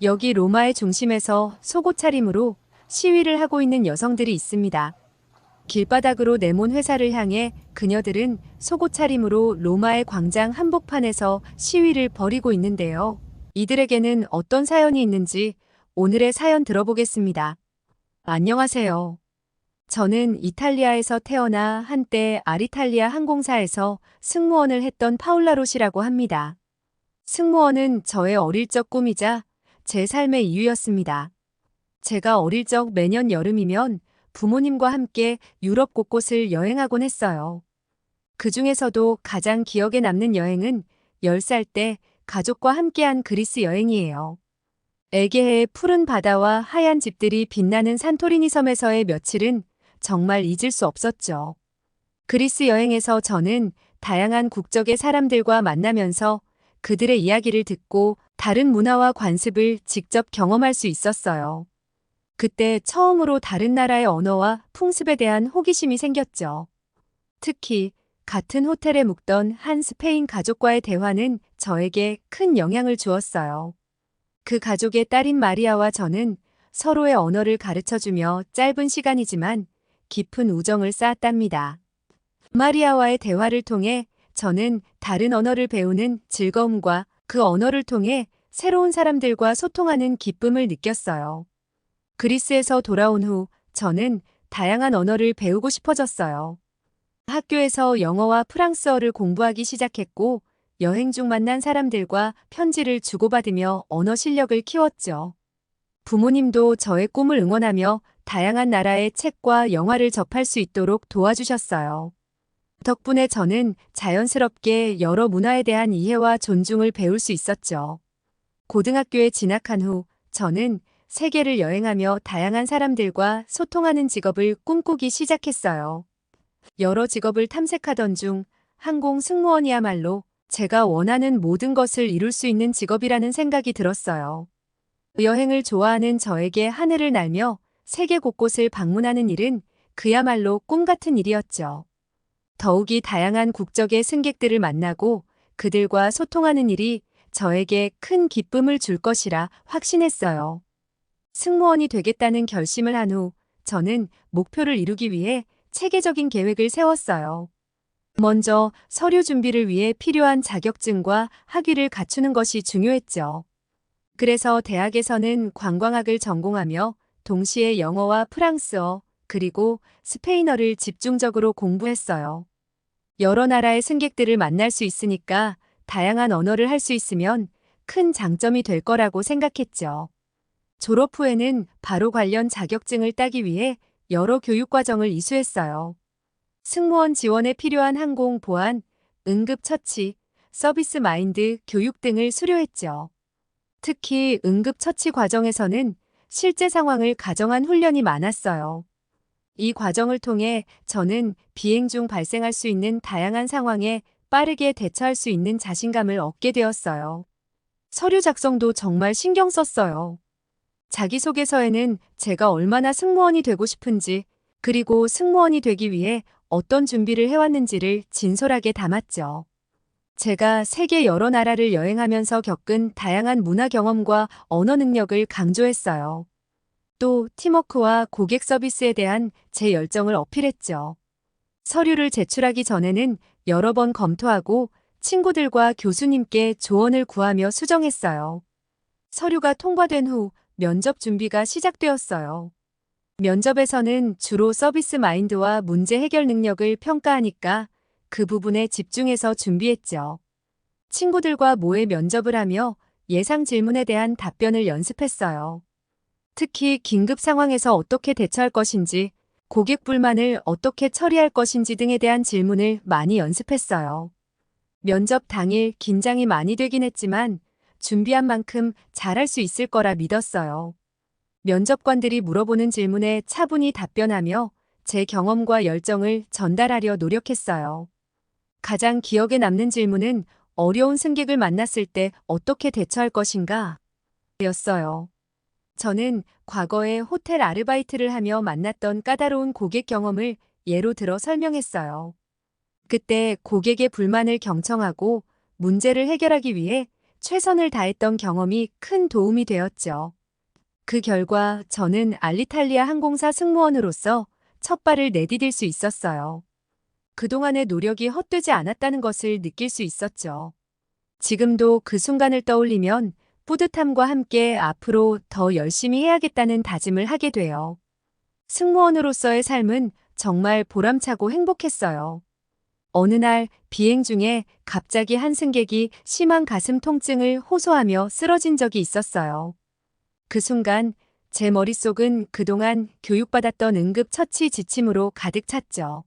여기 로마의 중심에서 속옷 차림으로 시위를 하고 있는 여성들이 있습니다. 길바닥으로 내몬 회사를 향해 그녀들은 속옷 차림으로 로마의 광장 한복판에서 시위를 벌이고 있는데요. 이들에게는 어떤 사연이 있는지 오늘의 사연 들어보겠습니다. 안녕하세요. 저는 이탈리아에서 태어나 한때 아리탈리아 항공사에서 승무원을 했던 파울라롯이라고 합니다. 승무원은 저의 어릴 적 꿈이자 제 삶의 이유였습니다. 제가 어릴 적 매년 여름이면 부모님과 함께 유럽 곳곳을 여행하곤 했어요. 그 중에서도 가장 기억에 남는 여행은 10살 때 가족과 함께한 그리스 여행이에요. 에게해의 푸른 바다와 하얀 집들이 빛나는 산토리니 섬에서의 며칠은 정말 잊을 수 없었죠. 그리스 여행에서 저는 다양한 국적의 사람들과 만나면서 그들의 이야기를 듣고 다른 문화와 관습을 직접 경험할 수 있었어요. 그때 처음으로 다른 나라의 언어와 풍습에 대한 호기심이 생겼죠. 특히 같은 호텔에 묵던 한 스페인 가족과의 대화는 저에게 큰 영향을 주었어요. 그 가족의 딸인 마리아와 저는 서로의 언어를 가르쳐주며 짧은 시간이지만 깊은 우정을 쌓았답니다. 마리아와의 대화를 통해 저는 다른 언어를 배우는 즐거움과 그 언어를 통해 새로운 사람들과 소통하는 기쁨을 느꼈어요. 그리스에서 돌아온 후 저는 다양한 언어를 배우고 싶어졌어요. 학교에서 영어와 프랑스어를 공부하기 시작했고 여행 중 만난 사람들과 편지를 주고받으며 언어 실력을 키웠죠. 부모님도 저의 꿈을 응원하며 다양한 나라의 책과 영화를 접할 수 있도록 도와주셨어요. 덕분에 저는 자연스럽게 여러 문화에 대한 이해와 존중을 배울 수 있었죠. 고등학교에 진학한 후 저는 세계를 여행하며 다양한 사람들과 소통하는 직업을 꿈꾸기 시작했어요. 여러 직업을 탐색하던 중 항공 승무원이야말로 제가 원하는 모든 것을 이룰 수 있는 직업이라는 생각이 들었어요. 여행을 좋아하는 저에게 하늘을 날며 세계 곳곳을 방문하는 일은 그야말로 꿈 같은 일이었죠. 더욱이 다양한 국적의 승객들을 만나고 그들과 소통하는 일이 저에게 큰 기쁨을 줄 것이라 확신했어요. 승무원이 되겠다는 결심을 한 후 저는 목표를 이루기 위해 체계적인 계획을 세웠어요. 먼저 서류 준비를 위해 필요한 자격증과 학위를 갖추는 것이 중요했죠. 그래서 대학에서는 관광학을 전공하며 동시에 영어와 프랑스어 그리고 스페인어를 집중적으로 공부했어요. 여러 나라의 승객들을 만날 수 있으니까 다양한 언어를 할 수 있으면 큰 장점이 될 거라고 생각했죠. 졸업 후에는 바로 관련 자격증을 따기 위해 여러 교육과정을 이수했어요. 승무원 지원에 필요한 항공 보안, 응급 처치, 서비스 마인드 교육 등을 수료했죠. 특히 응급 처치 과정에서는 실제 상황을 가정한 훈련이 많았어요. 이 과정을 통해 저는 비행 중 발생할 수 있는 다양한 상황에 빠르게 대처할 수 있는 자신감을 얻게 되었어요. 서류 작성도 정말 신경 썼어요. 자기소개서에는 제가 얼마나 승무원이 되고 싶은지, 그리고 승무원이 되기 위해 어떤 준비를 해왔는지를 진솔하게 담았죠. 제가 세계 여러 나라를 여행하면서 겪은 다양한 문화 경험과 언어 능력을 강조했어요. 또 팀워크와 고객 서비스에 대한 제 열정을 어필했죠. 서류를 제출하기 전에는 여러 번 검토하고 친구들과 교수님께 조언을 구하며 수정했어요. 서류가 통과된 후 면접 준비가 시작되었어요. 면접에서는 주로 서비스 마인드와 문제 해결 능력을 평가하니까 그 부분에 집중해서 준비했죠. 친구들과 모의 면접을 하며 예상 질문에 대한 답변을 연습했어요. 특히 긴급 상황에서 어떻게 대처할 것인지, 고객 불만을 어떻게 처리할 것인지 등에 대한 질문을 많이 연습했어요. 면접 당일 긴장이 많이 되긴 했지만 준비한 만큼 잘할 수 있을 거라 믿었어요. 면접관들이 물어보는 질문에 차분히 답변하며 제 경험과 열정을 전달하려 노력했어요. 가장 기억에 남는 질문은 어려운 승객을 만났을 때 어떻게 대처할 것인가? 였어요. 저는 과거에 호텔 아르바이트를 하며 만났던 까다로운 고객 경험을 예로 들어 설명했어요. 그때 고객의 불만을 경청하고 문제를 해결하기 위해 최선을 다했던 경험이 큰 도움이 되었죠. 그 결과 저는 알리탈리아 항공사 승무원으로서 첫 발을 내디딜 수 있었어요. 그동안의 노력이 헛되지 않았다는 것을 느낄 수 있었죠. 지금도 그 순간을 떠올리면 뿌듯함과 함께 앞으로 더 열심히 해야겠다는 다짐을 하게 돼요. 승무원으로서의 삶은 정말 보람차고 행복했어요. 어느 날 비행 중에 갑자기 한 승객이 심한 가슴 통증을 호소하며 쓰러진 적이 있었어요. 그 순간 제 머릿속은 그동안 교육받았던 응급처치 지침으로 가득 찼죠.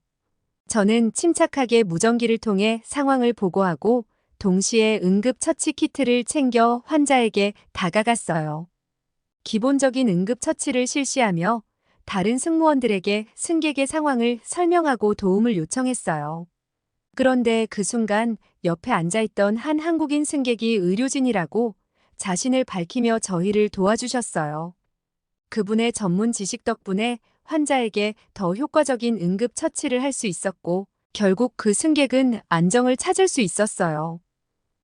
저는 침착하게 무전기를 통해 상황을 보고하고 동시에 응급처치 키트를 챙겨 환자에게 다가갔어요. 기본적인 응급처치를 실시하며 다른 승무원들에게 승객의 상황을 설명하고 도움을 요청했어요. 그런데 그 순간 옆에 앉아있던 한 한국인 승객이 의료진이라고 자신을 밝히며 저희를 도와주셨어요. 그분의 전문 지식 덕분에 환자에게 더 효과적인 응급처치를 할 수 있었고 결국 그 승객은 안정을 찾을 수 있었어요.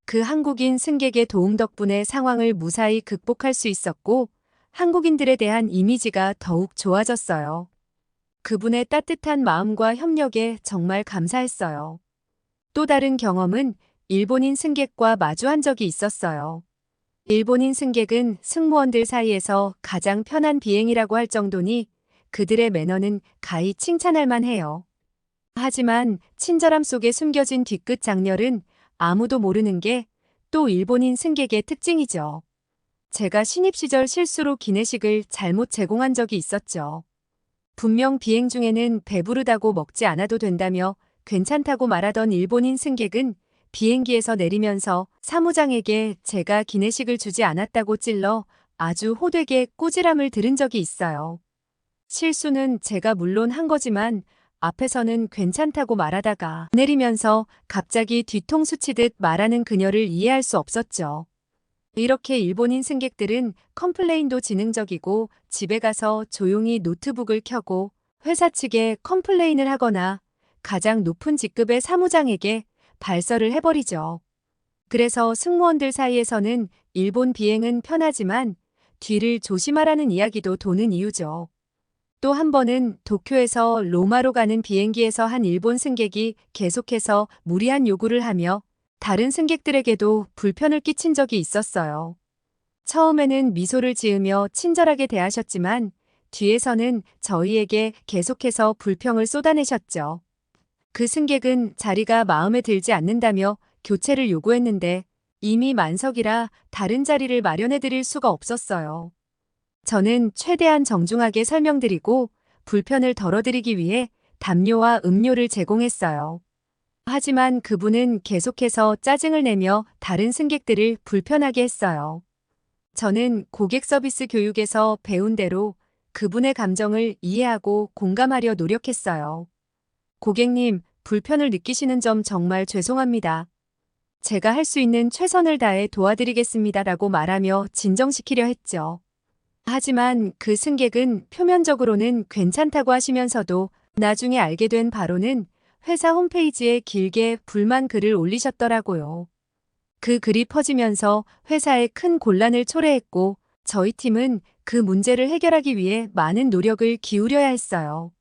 그 한국인 승객의 도움 덕분에 상황을 무사히 극복할 수 있었고 한국인들에 대한 이미지가 더욱 좋아졌어요. 그분의 따뜻한 마음과 협력에 정말 감사했어요. 또 다른 경험은 일본인 승객과 마주한 적이 있었어요. 일본인 승객은 승무원들 사이에서 가장 편한 비행이라고 할 정도니 그들의 매너는 가히 칭찬할 만해요. 하지만 친절함 속에 숨겨진 뒤끝 장렬은 아무도 모르는 게 또 일본인 승객의 특징이죠. 제가 신입 시절 실수로 기내식을 잘못 제공한 적이 있었죠. 분명 비행 중에는 배부르다고 먹지 않아도 된다며 괜찮다고 말하던 일본인 승객은 비행기에서 내리면서 사무장에게 제가 기내식을 주지 않았다고 찔러 아주 호되게 꾸지람을 들은 적이 있어요. 실수는 제가 물론 한 거지만 앞에서는 괜찮다고 말하다가 내리면서 갑자기 뒤통수 치듯 말하는 그녀를 이해할 수 없었죠. 이렇게 일본인 승객들은 컴플레인도 지능적이고 집에 가서 조용히 노트북을 켜고 회사 측에 컴플레인을 하거나 가장 높은 직급의 사무장에게 발설을 해버리죠. 그래서 승무원들 사이에서는 일본 비행은 편하지만 뒤를 조심하라는 이야기도 도는 이유죠. 또 한 번은 도쿄에서 로마로 가는 비행기에서 한 일본 승객이 계속해서 무리한 요구를 하며 다른 승객들에게도 불편을 끼친 적이 있었어요. 처음에는 미소를 지으며 친절하게 대하셨지만 뒤에서는 저희에게 계속해서 불평을 쏟아내셨죠. 그 승객은 자리가 마음에 들지 않는다며 교체를 요구했는데 이미 만석이라 다른 자리를 마련해 드릴 수가 없었어요. 저는 최대한 정중하게 설명드리고 불편을 덜어드리기 위해 담요와 음료를 제공했어요. 하지만 그분은 계속해서 짜증을 내며 다른 승객들을 불편하게 했어요. 저는 고객 서비스 교육에서 배운 대로 그분의 감정을 이해하고 공감하려 노력했어요. 고객님, 불편을 느끼시는 점 정말 죄송합니다. 제가 할 수 있는 최선을 다해 도와드리겠습니다. 라고 말하며 진정시키려 했죠. 하지만 그 승객은 표면적으로는 괜찮다고 하시면서도 나중에 알게 된 바로는 회사 홈페이지에 길게 불만 글을 올리셨더라고요. 그 글이 퍼지면서 회사에 큰 곤란을 초래했고 저희 팀은 그 문제를 해결하기 위해 많은 노력을 기울여야 했어요.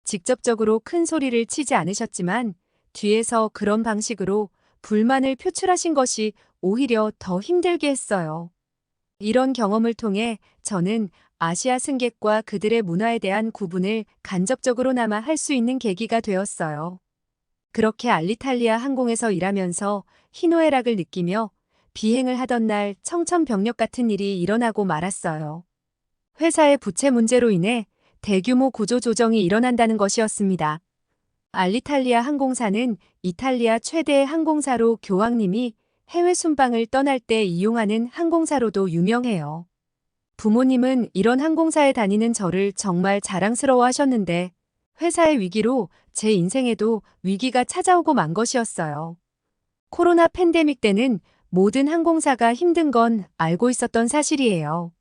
직접적으로 큰 소리를 치지 않으셨지만 뒤에서 그런 방식으로 불만을 표출하신 것이 오히려 더 힘들게 했어요. 이런 경험을 통해 저는 아시아 승객과 그들의 문화에 대한 구분을 간접적으로나마 할 수 있는 계기가 되었어요. 그렇게 알리탈리아 항공에서 일하면서 희노애락을 느끼며 비행을 하던 날 청천벽력 같은 일이 일어나고 말았어요. 회사의 부채 문제로 인해 대규모 구조조정이 일어난다는 것이었습니다. 알리탈리아 항공사는 이탈리아 최대의 항공사로 교황님이 해외 순방을 떠날 때 이용하는 항공사로도 유명해요. 부모님은 이런 항공사에 다니는 저를 정말 자랑스러워 하셨는데 회사의 위기로 제 인생에도 위기가 찾아오고 만 것이었어요. 코로나 팬데믹 때는 모든 항공사가 힘든 건 알고 있었던 사실이에요.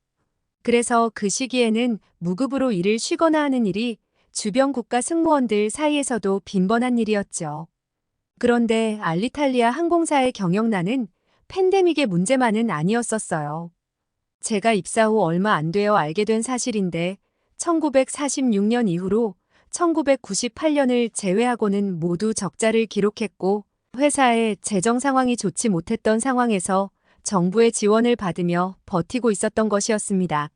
그래서 그 시기에는 무급으로 일을 쉬거나 하는 일이 주변 국가 승무원들 사이에서도 빈번한 일이었죠. 그런데 알리탈리아 항공사의 경영난은 팬데믹의 문제만은 아니었었어요. 제가 입사 후 얼마 안 되어 알게 된 사실인데 1946년 이후로 1998년을 제외하고는 모두 적자를 기록했고 회사의 재정 상황이 좋지 못했던 상황에서 정부의 지원을 받으며 버티고 있었던 것이었습니다.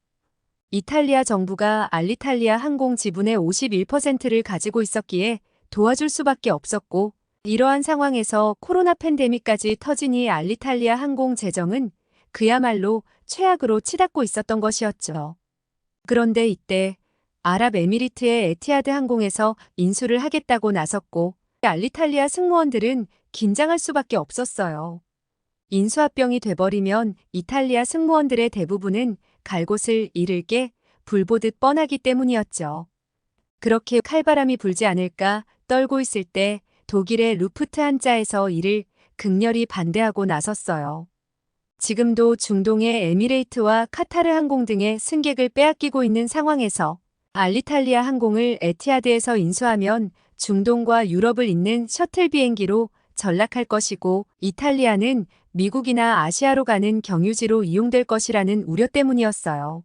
이탈리아 정부가 알리탈리아 항공 지분의 51%를 가지고 있었기에 도와줄 수밖에 없었고 이러한 상황에서 코로나 팬데믹까지 터지니 알리탈리아 항공 재정은 그야말로 최악으로 치닫고 있었던 것이었죠. 그런데 이때 아랍에미리트의 에티하드 항공에서 인수를 하겠다고 나섰고 알리탈리아 승무원들은 긴장할 수밖에 없었어요. 인수합병이 돼버리면 이탈리아 승무원들의 대부분은 갈 곳을 잃을 게 불보듯 뻔하기 때문이었죠. 그렇게 칼바람이 불지 않을까 떨고 있을 때 독일의 루프트한자에서 이를 극렬히 반대하고 나섰어요. 지금도 중동의 에미레이트와 카타르 항공 등의 승객을 빼앗기고 있는 상황에서 알리탈리아 항공을 에티하드에서 인수하면 중동과 유럽을 잇는 셔틀 비행기로 전락할 것이고 이탈리아는 미국이나 아시아로 가는 경유지로 이용될 것이라는 우려 때문이었어요.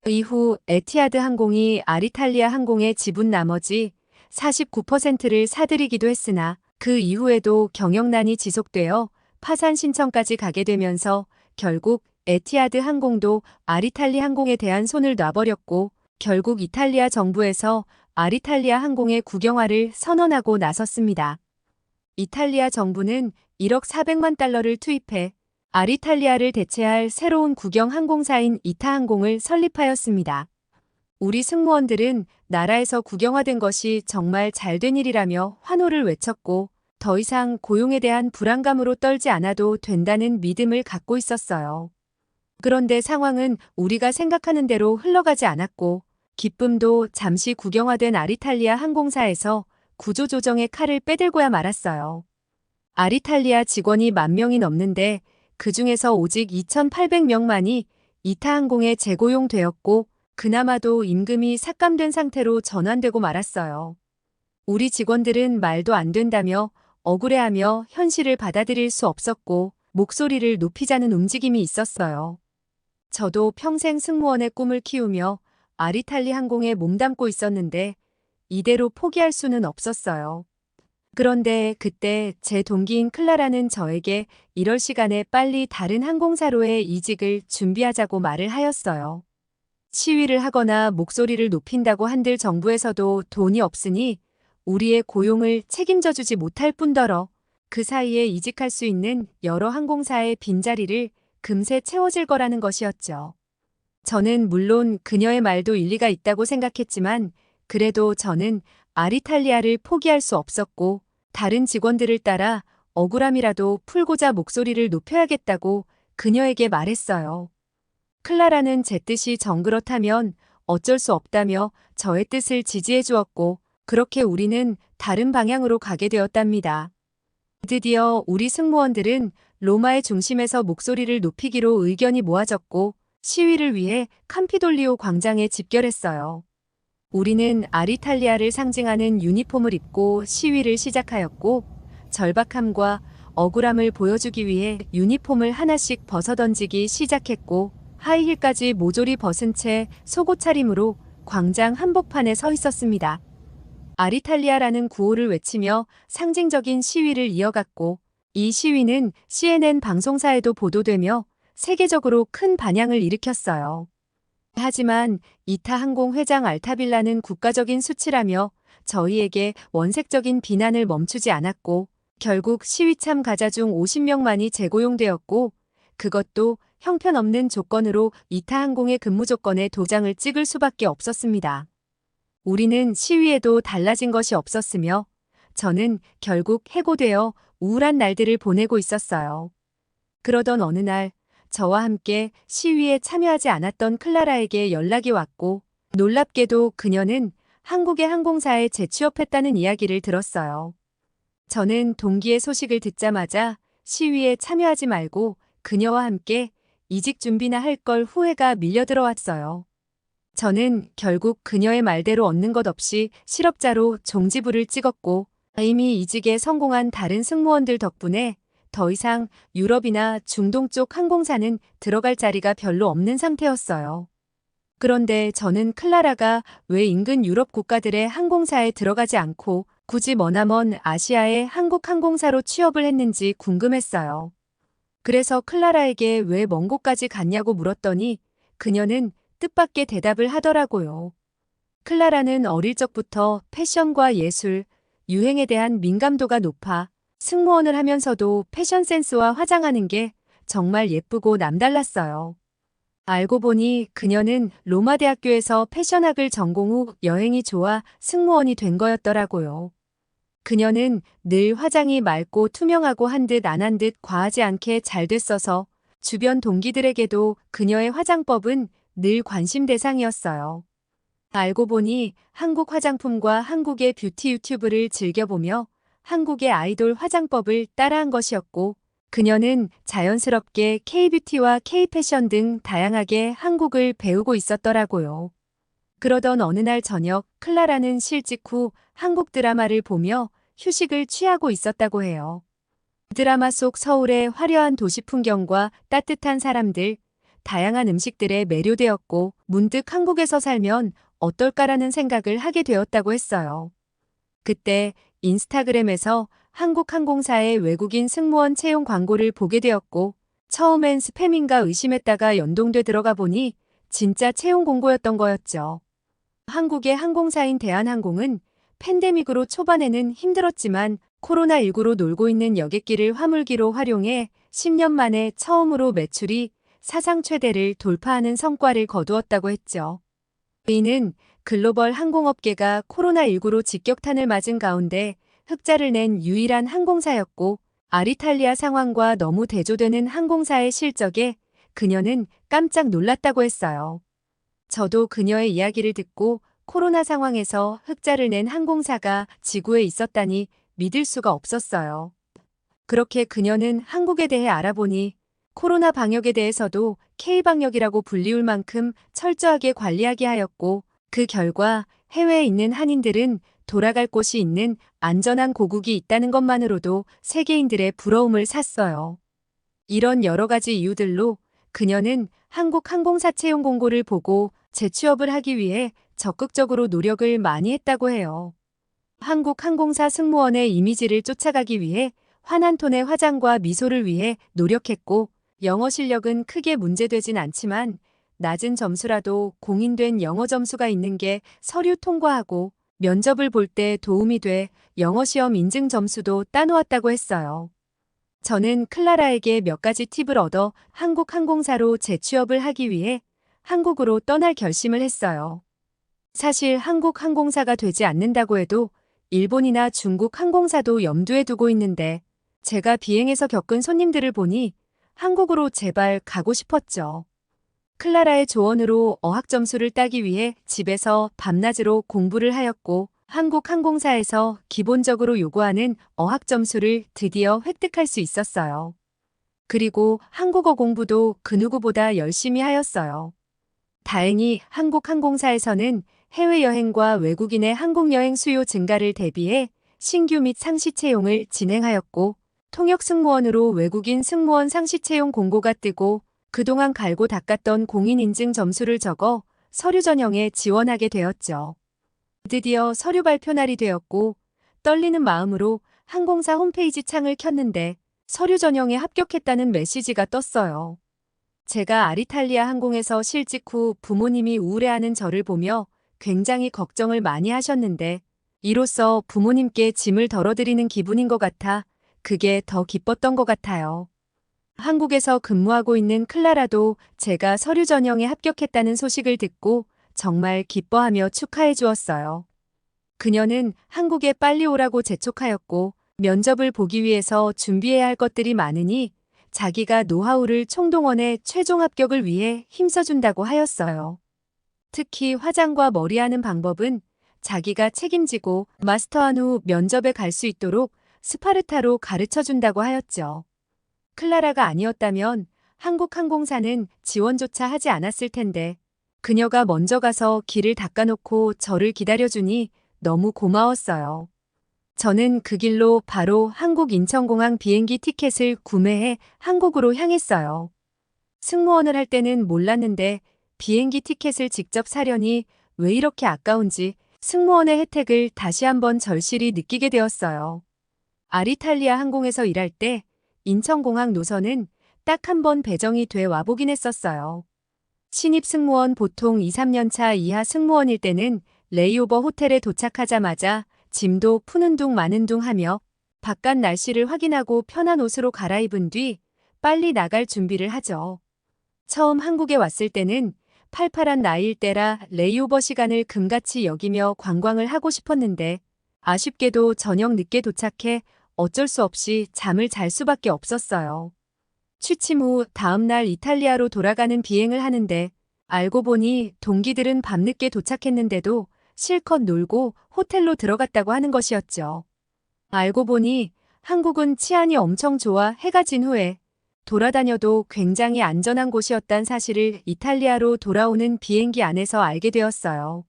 이후 에티하드 항공이 알리탈리아 항공의 지분 나머지 49%를 사들이기도 했으나 그 이후에도 경영난이 지속되어 파산 신청까지 가게 되면서 결국 에티하드 항공도 알리탈리아 항공에 대한 손을 놔버렸고 결국 이탈리아 정부에서 알리탈리아 항공의 국영화를 선언하고 나섰습니다. 이탈리아 정부는 1억 400만 달러를 투입해 알리탈리아를 대체할 새로운 국영 항공사인 이타항공을 설립하였습니다. 우리 승무원들은 나라에서 국영화된 것이 정말 잘된 일이라며 환호를 외쳤고 더 이상 고용에 대한 불안감으로 떨지 않아도 된다는 믿음을 갖고 있었어요. 그런데 상황은 우리가 생각하는 대로 흘러가지 않았고 기쁨도 잠시 국영화된 알리탈리아 항공사에서 구조조정의 칼을 빼들고야 말았어요. 알리탈리아 직원이 10,000명이 넘는데 그중에서 오직 2,800명만이 이타항공에 재고용되었고 그나마도 임금이 삭감된 상태로 전환되고 말았어요. 우리 직원들은 말도 안 된다며 억울해하며 현실을 받아들일 수 없었고 목소리를 높이자는 움직임이 있었어요. 저도 평생 승무원의 꿈을 키우며 알리탈리아 항공에 몸담고 있었는데 이대로 포기할 수는 없었어요. 그런데 그때 제 동기인 클라라는 저에게 이럴 시간에 빨리 다른 항공사로의 이직을 준비하자고 말을 하였어요. 시위를 하거나 목소리를 높인다고 한들 정부에서도 돈이 없으니 우리의 고용을 책임져 주지 못할 뿐더러 그 사이에 이직할 수 있는 여러 항공사의 빈자리를 금세 채워질 거라는 것이었죠. 저는 물론 그녀의 말도 일리가 있다고 생각했지만 그래도 저는 알리탈리아를 포기할 수 없었고 다른 직원들을 따라 억울함이라도 풀고자 목소리를 높여야겠다고 그녀에게 말했어요. 클라라는 제 뜻이 정그렇다면 어쩔 수 없다며 저의 뜻을 지지해 주었고 그렇게 우리는 다른 방향으로 가게 되었답니다. 드디어 우리 승무원들은 로마의 중심에서 목소리를 높이기로 의견이 모아졌고 시위를 위해 캄피돌리오 광장에 집결했어요. 우리는 알리탈리아를 상징하는 유니폼을 입고 시위를 시작하였고 절박함과 억울함을 보여주기 위해 유니폼을 하나씩 벗어던지기 시작했고 하이힐까지 모조리 벗은 채 속옷 차림으로 광장 한복판에 서 있었습니다. 알리탈리아라는 구호를 외치며 상징적인 시위를 이어갔고 이 시위는 CNN 방송사에도 보도되며 세계적으로 큰 반향을 일으켰어요. 하지만 이타항공 회장 알타빌라는 국가적인 수치라며 저희에게 원색적인 비난을 멈추지 않았고 결국 시위 참가자 중 50명만이 재고용되었고 그것도 형편없는 조건으로 이타항공의 근무 조건에 도장을 찍을 수밖에 없었습니다. 우리는 시위에도 달라진 것이 없었으며 저는 결국 해고되어 우울한 날들을 보내고 있었어요. 그러던 어느 날 저와 함께 시위에 참여하지 않았던 클라라에게 연락이 왔고 놀랍게도 그녀는 한국의 항공사에 재취업했다는 이야기를 들었어요. 저는 동기의 소식을 듣자마자 시위에 참여하지 말고 그녀와 함께 이직 준비나 할 걸 후회가 밀려들어왔어요. 저는 결국 그녀의 말대로 얻는 것 없이 실업자로 종지부를 찍었고 이미 이직에 성공한 다른 승무원들 덕분에 더 이상 유럽이나 중동 쪽 항공사는 들어갈 자리가 별로 없는 상태였어요. 그런데 저는 클라라가 왜 인근 유럽 국가들의 항공사에 들어가지 않고 굳이 머나먼 아시아의 한국 항공사로 취업을 했는지 궁금했어요. 그래서 클라라에게 왜 먼 곳까지 갔냐고 물었더니 그녀는 뜻밖의 대답을 하더라고요. 클라라는 어릴 적부터 패션과 예술, 유행에 대한 민감도가 높아 승무원을 하면서도 패션 센스와 화장하는 게 정말 예쁘고 남달랐어요. 알고 보니 그녀는 로마 대학교에서 패션학을 전공 후 여행이 좋아 승무원이 된 거였더라고요. 그녀는 늘 화장이 맑고 투명하고 한 듯 안 한 듯 과하지 않게 잘 됐어서 주변 동기들에게도 그녀의 화장법은 늘 관심 대상이었어요. 알고 보니 한국 화장품과 한국의 뷰티 유튜브를 즐겨보며 한국의 아이돌 화장법을 따라한 것이었고, 그녀는 자연스럽게 K-뷰티와 K-패션 등 다양하게 한국을 배우고 있었더라고요. 그러던 어느 날 저녁, 클라라는 실직 후 한국 드라마를 보며 휴식을 취하고 있었다고 해요. 드라마 속 서울의 화려한 도시 풍경과 따뜻한 사람들, 다양한 음식들에 매료되었고 문득 한국에서 살면 어떨까라는 생각을 하게 되었다고 했어요. 그때 인스타그램에서 한국 항공사의 외국인 승무원 채용 광고를 보게 되었고 처음엔 스팸인가 의심했다가 연동돼 들어가 보니 진짜 채용 공고였던 거였죠. 한국의 항공사인 대한항공은 팬데믹으로 초반에는 힘들었지만 코로나19로 놀고 있는 여객기를 화물기로 활용해 10년 만에 처음으로 매출이 사상 최대를 돌파하는 성과를 거두었다고 했죠. 이는 글로벌 항공업계가 코로나19로 직격탄을 맞은 가운데 흑자를 낸 유일한 항공사였고 알이탈리아 상황과 너무 대조되는 항공사의 실적에 그녀는 깜짝 놀랐다고 했어요. 저도 그녀의 이야기를 듣고 코로나 상황에서 흑자를 낸 항공사가 지구에 있었다니 믿을 수가 없었어요. 그렇게 그녀는 한국에 대해 알아보니 코로나 방역에 대해서도 K방역이라고 불리울 만큼 철저하게 관리하게 하였고 그 결과 해외에 있는 한인들은 돌아갈 곳이 있는 안전한 고국이 있다는 것만으로도 세계인들의 부러움을 샀어요. 이런 여러 가지 이유들로 그녀는 한국 항공사 채용 공고를 보고 재취업을 하기 위해 적극적으로 노력을 많이 했다고 해요. 한국 항공사 승무원의 이미지를 쫓아가기 위해 환한 톤의 화장과 미소를 위해 노력했고 영어 실력은 크게 문제되진 않지만 낮은 점수라도 공인된 영어 점수가 있는 게 서류 통과하고 면접을 볼 때 도움이 돼 영어 시험 인증 점수도 따놓았다고 했어요. 저는 클라라에게 몇 가지 팁을 얻어 한국 항공사로 재취업을 하기 위해 한국으로 떠날 결심을 했어요. 사실 한국 항공사가 되지 않는다고 해도 일본이나 중국 항공사도 염두에 두고 있는데 제가 비행해서 겪은 손님들을 보니 한국으로 제발 가고 싶었죠. 클라라의 조언으로 어학 점수를 따기 위해 집에서 밤낮으로 공부를 하였고 한국 항공사에서 기본적으로 요구하는 어학 점수를 드디어 획득할 수 있었어요. 그리고 한국어 공부도 그 누구보다 열심히 하였어요. 다행히 한국 항공사에서는 해외여행과 외국인의 항공여행 수요 증가를 대비해 신규 및 상시 채용을 진행하였고 통역 승무원으로 외국인 승무원 상시 채용 공고가 뜨고 그동안 갈고 닦았던 공인인증 점수를 적어 서류 전형에 지원하게 되었죠. 드디어 서류 발표 날이 되었고 떨리는 마음으로 항공사 홈페이지 창을 켰는데 서류 전형에 합격했다는 메시지가 떴어요. 제가 알이탈리아 항공에서 실직 후 부모님이 우울해하는 저를 보며 굉장히 걱정을 많이 하셨는데 이로써 부모님께 짐을 덜어드리는 기분인 것 같아 그게 더 기뻤던 것 같아요. 한국에서 근무하고 있는 클라라도 제가 서류 전형에 합격했다는 소식을 듣고 정말 기뻐하며 축하해 주었어요. 그녀는 한국에 빨리 오라고 재촉하였고 면접을 보기 위해서 준비해야 할 것들이 많으니 자기가 노하우를 총동원해 최종 합격을 위해 힘써준다고 하였어요. 특히 화장과 머리하는 방법은 자기가 책임지고 마스터한 후 면접에 갈 수 있도록 스파르타로 가르쳐준다고 하였죠. 클라라가 아니었다면 한국 항공사는 지원조차 하지 않았을 텐데 그녀가 먼저 가서 길을 닦아놓고 저를 기다려주니 너무 고마웠어요. 저는 그 길로 바로 한국 인천공항 비행기 티켓을 구매해 한국으로 향했어요. 승무원을 할 때는 몰랐는데 비행기 티켓을 직접 사려니 왜 이렇게 아까운지 승무원의 혜택을 다시 한번 절실히 느끼게 되었어요. 아리탈리아 항공에서 일할 때 인천공항 노선은 딱 한 번 배정이 돼 와보긴 했었어요. 신입 승무원 보통 2, 3년 차 이하 승무원일 때는 레이오버 호텔에 도착하자마자 짐도 푸는 둥 마는 둥 하며 바깥 날씨를 확인하고 편한 옷으로 갈아입은 뒤 빨리 나갈 준비를 하죠. 처음 한국에 왔을 때는 팔팔한 나이일 때라 레이오버 시간을 금같이 여기며 관광을 하고 싶었는데 아쉽게도 저녁 늦게 도착해 어쩔 수 없이 잠을 잘 수밖에 없었어요. 취침 후 다음날 이탈리아로 돌아가는 비행을 하는데 알고 보니 동기들은 밤늦게 도착했는데도 실컷 놀고 호텔로 들어갔다고 하는 것이었죠. 알고 보니 한국은 치안이 엄청 좋아 해가 진 후에 돌아다녀도 굉장히 안전한 곳이었단 사실을 이탈리아로 돌아오는 비행기 안에서 알게 되었어요.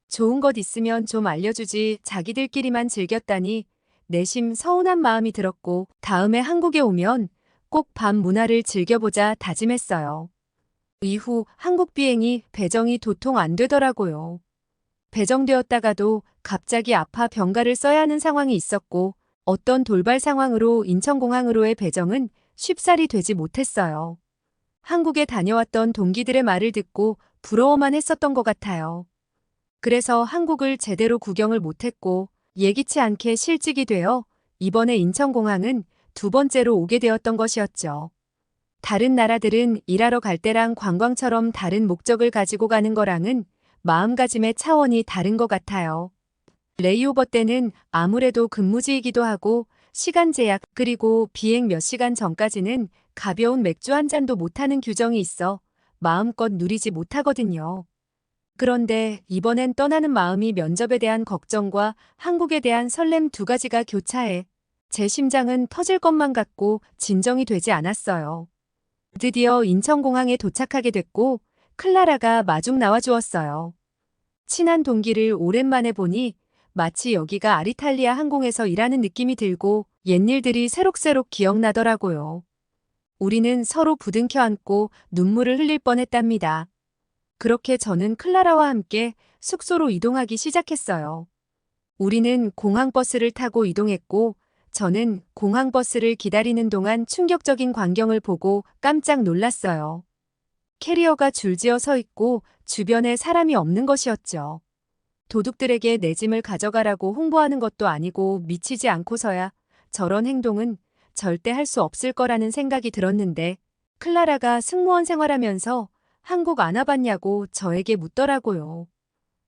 좋은 것 있으면 좀 알려주지 자기들끼리만 즐겼다니 내심 서운한 마음이 들었고 다음에 한국에 오면 꼭 밤 문화를 즐겨보자 다짐했어요. 이후 한국 비행이 배정이 도통 안 되더라고요. 배정되었다가도 갑자기 아파 병가를 써야 하는 상황이 있었고 어떤 돌발 상황으로 인천공항으로의 배정은 쉽사리 되지 못했어요. 한국에 다녀왔던 동기들의 말을 듣고 부러워만 했었던 것 같아요. 그래서 한국을 제대로 구경을 못했고 예기치 않게 실직이 되어 이번에 인천공항은 두 번째로 오게 되었던 것이었죠. 다른 나라들은 일하러 갈 때랑 관광처럼 다른 목적을 가지고 가는 거랑은 마음가짐의 차원이 다른 것 같아요. 레이오버 때는 아무래도 근무지이기도 하고 시간 제약 그리고 비행 몇 시간 전까지는 가벼운 맥주 한 잔도 못하는 규정이 있어 마음껏 누리지 못하거든요. 그런데 이번엔 떠나는 마음이 면접에 대한 걱정과 한국에 대한 설렘 두 가지가 교차해 제 심장은 터질 것만 같고 진정이 되지 않았어요. 드디어 인천공항에 도착하게 됐고 클라라가 마중 나와주었어요. 친한 동기를 오랜만에 보니 마치 여기가 아리탈리아 항공에서 일하는 느낌이 들고 옛일들이 새록새록 기억나더라고요. 우리는 서로 부둥켜 안고 눈물을 흘릴 뻔했답니다. 그렇게 저는 클라라와 함께 숙소로 이동하기 시작했어요. 우리는 공항버스를 타고 이동했고 저는 공항버스를 기다리는 동안 충격적인 광경을 보고 깜짝 놀랐어요. 캐리어가 줄지어 서 있고 주변에 사람이 없는 것이었죠. 도둑들에게 내 짐을 가져가라고 홍보하는 것도 아니고 미치지 않고서야 저런 행동은 절대 할 수 없을 거라는 생각이 들었는데 클라라가 승무원 생활하면서 한국 안 와봤냐고 저에게 묻더라고요.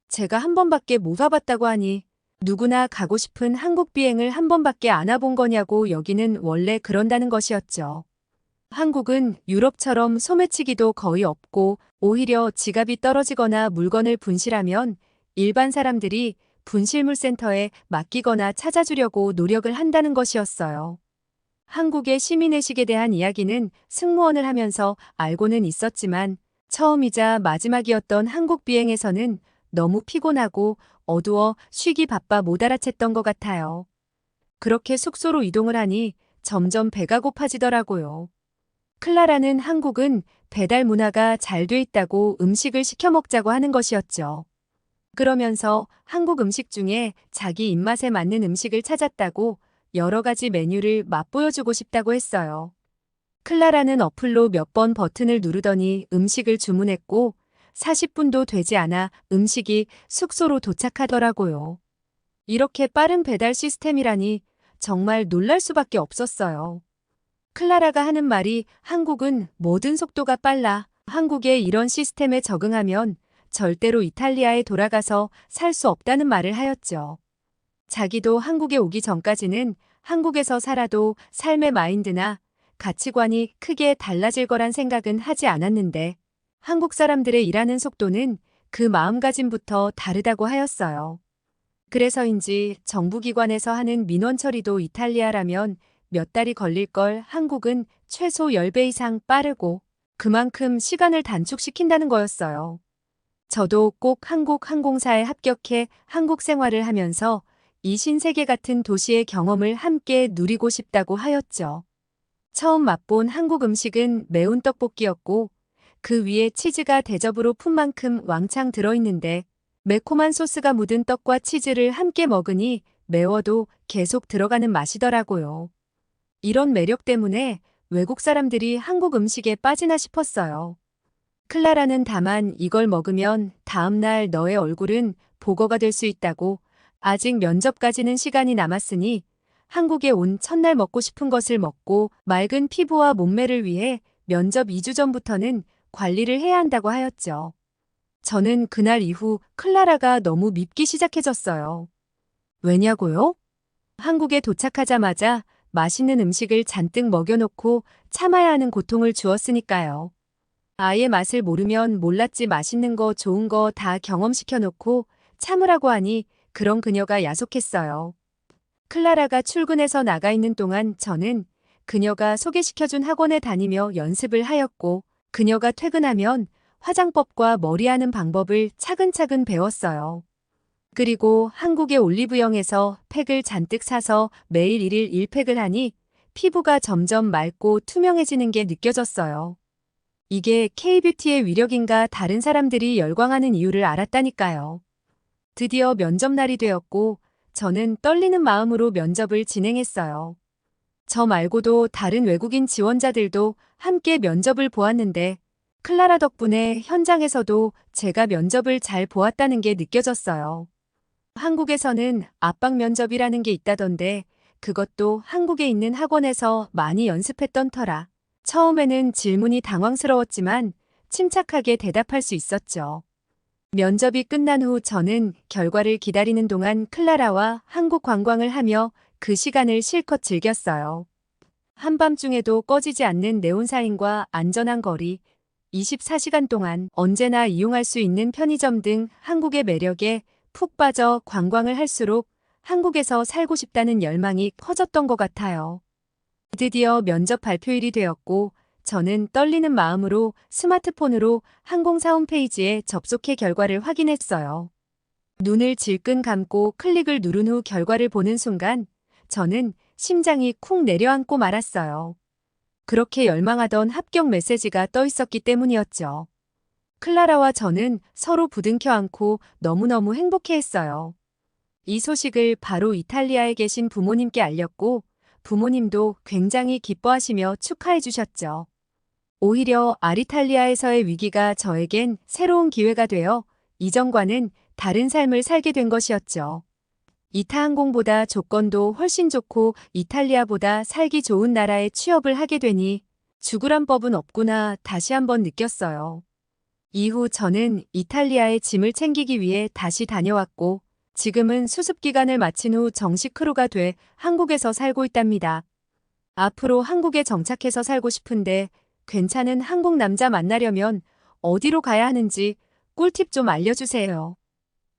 제가 한 번밖에 못 와봤다고 하니 누구나 가고 싶은 한국 비행을 한 번밖에 안 와본 거냐고 여기는 원래 그런다는 것이었죠. 한국은 유럽처럼 소매치기도 거의 없고 오히려 지갑이 떨어지거나 물건을 분실하면 일반 사람들이 분실물센터에 맡기거나 찾아주려고 노력을 한다는 것이었어요. 한국의 시민의식에 대한 이야기는 승무원을 하면서 알고는 있었지만 처음이자 마지막이었던 한국 비행에서는 너무 피곤하고 어두워 쉬기 바빠 못 알아챘던 것 같아요. 그렇게 숙소로 이동을 하니 점점 배가 고파지더라고요. 클라라는 한국은 배달 문화가 잘 돼 있다고 음식을 시켜 먹자고 하는 것이었죠. 그러면서 한국 음식 중에 자기 입맛에 맞는 음식을 찾았다고 여러 가지 메뉴를 맛보여주고 싶다고 했어요. 클라라는 어플로 몇 번 버튼을 누르더니 음식을 주문했고 40분도 되지 않아 음식이 숙소로 도착하더라고요. 이렇게 빠른 배달 시스템이라니 정말 놀랄 수밖에 없었어요. 클라라가 하는 말이 한국은 모든 속도가 빨라. 한국의 이런 시스템에 적응하면 절대로 이탈리아에 돌아가서 살 수 없다는 말을 하였죠. 자기도 한국에 오기 전까지는 한국에서 살아도 삶의 마인드나 가치관이 크게 달라질 거란 생각은 하지 않았는데 한국 사람들의 일하는 속도는 그 마음가짐부터 다르다고 하였어요. 그래서인지 정부기관에서 하는 민원 처리도 이탈리아라면 몇 달이 걸릴 걸 한국은 최소 10배 이상 빠르고 그만큼 시간을 단축시킨다는 거였어요. 저도 꼭 한국 항공사에 합격해 한국 생활을 하면서 이 신세계 같은 도시의 경험을 함께 누리고 싶다고 하였죠. 처음 맛본 한국 음식은 매운 떡볶이였고 그 위에 치즈가 대접으로 푼 만큼 왕창 들어있는데 매콤한 소스가 묻은 떡과 치즈를 함께 먹으니 매워도 계속 들어가는 맛이더라고요. 이런 매력 때문에 외국 사람들이 한국 음식에 빠지나 싶었어요. 클라라는 다만 이걸 먹으면 다음날 너의 얼굴은 보거가 될 수 있다고 아직 면접까지는 시간이 남았으니 한국에 온 첫날 먹고 싶은 것을 먹고 맑은 피부와 몸매를 위해 면접 2주 전부터는 관리를 해야 한다고 하였죠. 저는 그날 이후 클라라가 너무 밉기 시작해졌어요. 왜냐고요? 한국에 도착하자마자 맛있는 음식을 잔뜩 먹여놓고 참아야 하는 고통을 주었으니까요. 아예 맛을 모르면 몰랐지 맛있는 거 좋은 거 다 경험시켜놓고 참으라고 하니 그런 그녀가 야속했어요. 클라라가 출근해서 나가 있는 동안 저는 그녀가 소개시켜준 학원에 다니며 연습을 하였고 그녀가 퇴근하면 화장법과 머리하는 방법을 차근차근 배웠어요. 그리고 한국의 올리브영에서 팩을 잔뜩 사서 매일 1일 1팩을 하니 피부가 점점 맑고 투명해지는 게 느껴졌어요. 이게 K-뷰티의 위력인가 다른 사람들이 열광하는 이유를 알았다니까요. 드디어 면접날이 되었고 저는 떨리는 마음으로 면접을 진행했어요. 저 말고도 다른 외국인 지원자들도 함께 면접을 보았는데 클라라 덕분에 현장에서도 제가 면접을 잘 보았다는 게 느껴졌어요. 한국에서는 압박 면접이라는 게 있다던데 그것도 한국에 있는 학원에서 많이 연습했던 터라 처음에는 질문이 당황스러웠지만 침착하게 대답할 수 있었죠. 면접이 끝난 후 저는 결과를 기다리는 동안 클라라와 한국 관광을 하며 그 시간을 실컷 즐겼어요. 한밤중에도 꺼지지 않는 네온사인과 안전한 거리, 24시간 동안 언제나 이용할 수 있는 편의점 등 한국의 매력에 푹 빠져 관광을 할수록 한국에서 살고 싶다는 열망이 커졌던 것 같아요. 드디어 면접 발표일이 되었고 저는 떨리는 마음으로 스마트폰으로 항공사 홈페이지에 접속해 결과를 확인했어요. 눈을 질끈 감고 클릭을 누른 후 결과를 보는 순간 저는 심장이 쿵 내려앉고 말았어요. 그렇게 열망하던 합격 메시지가 떠 있었기 때문이었죠. 클라라와 저는 서로 부둥켜 안고 너무너무 행복해했어요. 이 소식을 바로 이탈리아에 계신 부모님께 알렸고 부모님도 굉장히 기뻐하시며 축하해 주셨죠. 오히려 알이탈리아에서의 위기가 저에겐 새로운 기회가 되어 이전과는 다른 삶을 살게 된 것이었죠. 이타항공보다 조건도 훨씬 좋고 이탈리아보다 살기 좋은 나라에 취업을 하게 되니 죽으란 법은 없구나 다시 한번 느꼈어요. 이후 저는 이탈리아에 짐을 챙기기 위해 다시 다녀왔고 지금은 수습기간을 마친 후 정식 크루가 돼 한국에서 살고 있답니다. 앞으로 한국에 정착해서 살고 싶은데 괜찮은 한국 남자 만나려면 어디로 가야 하는지 꿀팁 좀 알려주세요.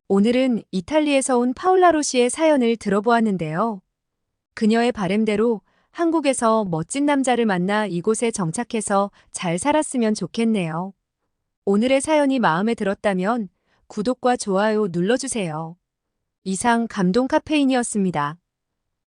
오늘은 이탈리아에서 온 파울라로 씨의 사연을 들어보았는데요. 그녀의 바램대로 한국에서 멋진 남자를 만나 이곳에 정착해서 잘 살았으면 좋겠네요. 오늘의 사연이 마음에 들었다면 구독과 좋아요 눌러주세요. 이상 감동 카페인이었습니다.